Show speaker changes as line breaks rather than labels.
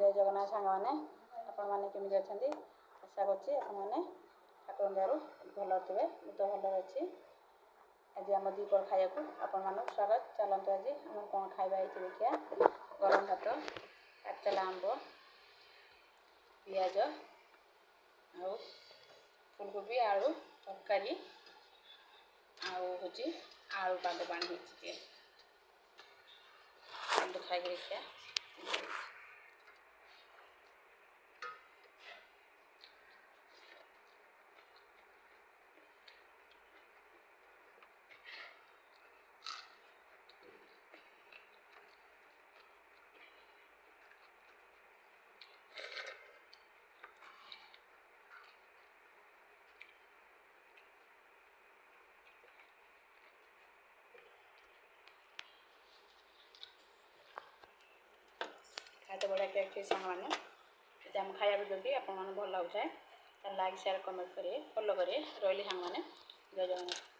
जय जगन्नाथ सांग मैंने आपण मैंने केमी अच्छा आशा करछि ठाकुर दयारू भल थे तो भल अच्छी आज आम दीपर खाया आपण मान स्वागत चलते आज आम कौन खाଇବା देखिए गरम भात काटला आंब पियाज आउ फुलकोबी आलू तरकारी आउे आलू पाद पानी खाई देखिए खाते बढ़िया के सांग मैंने आम खाया भी आप भल लगे लाइक शेयर कमेंट करेंगे फॉलो करेंगे रही सांग मैंने जय जगन्नाथ।